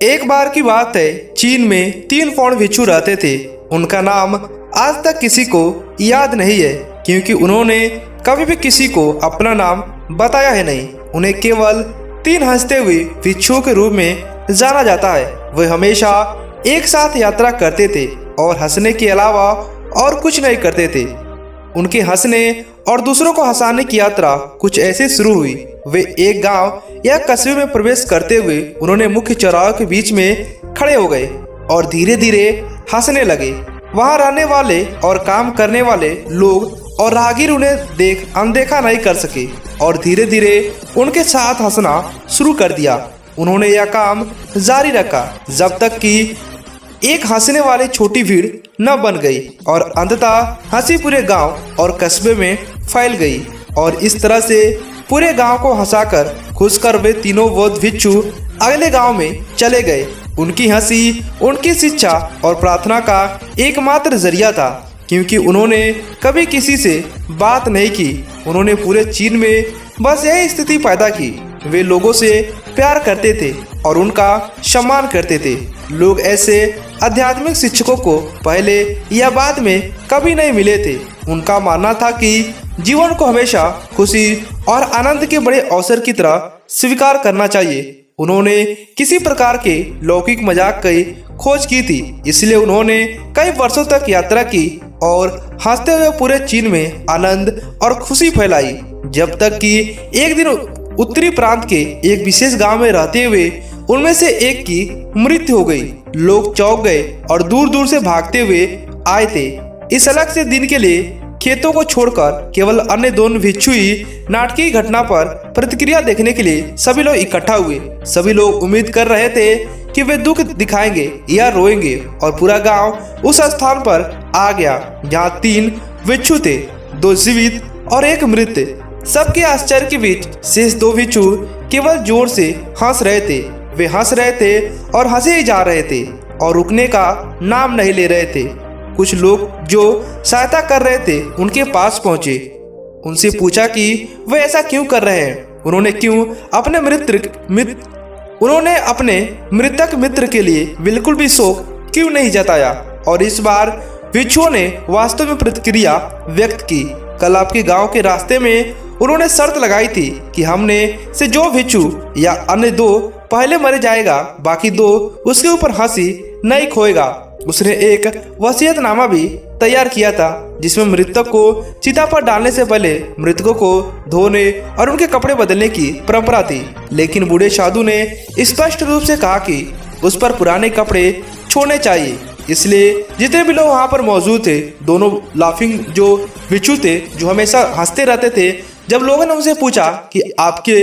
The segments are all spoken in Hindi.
एक बार की बात है, चीन में 3 पौंड भिक्षु रहते थे। उनका नाम आज तक किसी को याद नहीं है, क्योंकि उन्होंने कभी भी किसी को अपना नाम बताया है नहीं। उन्हें केवल 3 हंसते हुए भिक्षुओं के रूप में जाना जाता है। वे हमेशा एक साथ यात्रा करते थे और हंसने के अलावा और कुछ नहीं करते थे। उनके हंसने और दूसरों को हंसाने की यात्रा कुछ ऐसे शुरू हुई। वे एक गांव या कस्बे में प्रवेश करते हुए उन्होंने मुख्य चौराहे के बीच में खड़े हो गए और धीरे धीरे हंसने लगे। वहां रहने वाले और काम करने वाले लोग और राहगीर उन्हें देख अनदेखा नहीं कर सके और धीरे धीरे उनके साथ हंसना शुरू कर दिया। उन्होंने यह काम जारी रखा जब तक कि एक हंसने वाली छोटी भीड़ न बन गई और अंततः हंसी पूरे गांव और कस्बे में फैल गई। और इस तरह से पूरे गांव को हंसाकर खुश कर वे तीनों बौद्ध भिक्षु अगले गांव में चले गए। उनकी हंसी उनकी शिक्षा और प्रार्थना का एकमात्र जरिया था, क्योंकि उन्होंने कभी किसी से बात नहीं की। उन्होंने पूरे चीन में बस यही स्थिति पैदा की। वे लोगों से प्यार करते थे और उनका सम्मान करते थे। लोग ऐसे आध्यात्मिक शिक्षकों को पहले या बाद में कभी नहीं मिले थे। उनका मानना था कि जीवन को हमेशा खुशी और आनंद के बड़े अवसर की तरह स्वीकार करना चाहिए। उन्होंने किसी प्रकार के लौकिक मजाक की खोज की थी, इसलिए उन्होंने कई वर्षों तक यात्रा की और हंसते हुए पूरे चीन में आनंद और खुशी फैलाई। जब तक कि एक दिन उत्तरी प्रांत के एक विशेष गांव में रहते हुए उनमें से एक की मृत्यु हो गई। लोग चौंक गए और दूर दूर से भागते हुए आए थे। इस अलग से दिन के लिए खेतों को छोड़कर केवल अन्य दोनों भिक्षु ही नाटकीय घटना पर प्रतिक्रिया देखने के लिए सभी लोग इकट्ठा हुए। सभी लोग उम्मीद कर रहे थे कि वे दुख दिखाएंगे या रोएंगे, और पूरा गांव उस स्थान पर आ गया जहां 3 भिक्षु थे, 2 जीवित और 1 मृत। सबके आश्चर्य के बीच शेष 2 भिक्षु केवल जोर से हंस रहे थे। वे हंस रहे थे और हंसे ही जा रहे थे और रुकने का नाम नहीं ले रहे थे। कुछ लोग जो सहायता कर रहे थे उनके पास पहुंचे। उनसे पूछा कि वे ऐसा क्यों कर रहे हैं। उन्होंने अपने मृतक मित्र के लिए बिल्कुल भी शोक क्यों नहीं जताया। और इस बार भिक्षुओं ने वास्तव में प्रतिक्रिया व्यक्त की। कल आपके गांव के रास्ते में उन्होंने शर्त लगाई थी कि हमने से जो भिक्षु या अन्य 2 पहले मर जाएगा, बाकी 2 उसके ऊपर हंसी नहीं खोएगा। उसने एक वसीयतनामा भी तैयार किया था, जिसमें मृतक को चिता पर डालने से पहले मृतकों को धोने और उनके कपड़े बदलने की परंपरा थी। लेकिन बूढ़े साधु ने स्पष्ट रूप से कहा कि उस पर पुराने कपड़े छोड़ने चाहिए। इसलिए जितने भी लोग वहाँ पर मौजूद थे, दोनों लाफिंग जो भिक्षु थे जो हमेशा हंसते रहते थे, जब लोगों ने उनसे पूछा कि आपके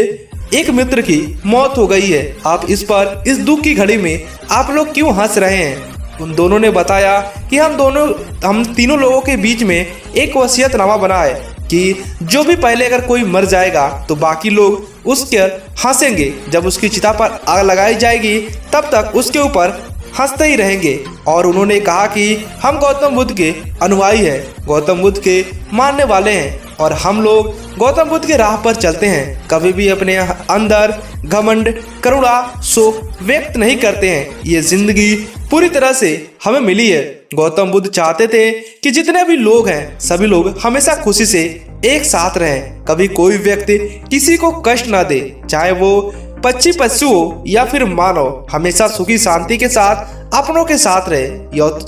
एक मित्र की मौत हो गई है, आप इस दुख की घड़ी में आप लोग क्यों हंस रहे हैं। उन दोनों ने बताया कि हम तीनों लोगों के बीच में एक वसीयतनामा बना है कि जो भी पहले अगर कोई मर जाएगा तो बाकी लोग उसके हंसेंगे। जब उसकी चिता पर आग लगाई जाएगी तब तक उसके ऊपर हंसते ही रहेंगे। और उन्होंने कहा कि हम गौतम बुद्ध के अनुयायी हैं, गौतम बुद्ध के मानने वाले हैं और हम लोग गौतम बुद्ध के राह पर चलते हैं। कभी भी अपने अंदर घमंड, करुणा, शोक व्यक्त नहीं करते हैं। ये जिंदगी पूरी तरह से हमें मिली है। गौतम बुद्ध चाहते थे कि जितने भी लोग हैं सभी लोग हमेशा खुशी से एक साथ रहें। कभी कोई व्यक्ति किसी को कष्ट ना दे, चाहे वो पशु हो या फिर मानव। हमेशा सुखी शांति के साथ अपनों के साथ रहे।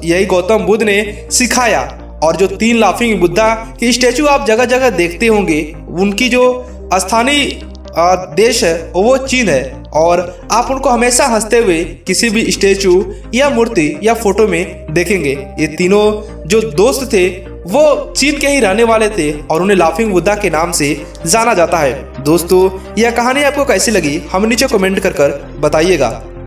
यही गौतम बुद्ध ने सिखाया। और जो 3 लाफिंग बुद्धा की स्टैचू आप जगह जगह देखते होंगे, उनकी जो स्थानीय देश है वो चीन है। और आप उनको हमेशा हंसते हुए किसी भी स्टैचू या मूर्ति या फोटो में देखेंगे। ये तीनों जो दोस्त थे वो चीन के ही रहने वाले थे और उन्हें लाफिंग बुद्धा के नाम से जाना जाता है। दोस्तों, यह कहानी आपको कैसी लगी हमें नीचे कमेंट कर बताइएगा।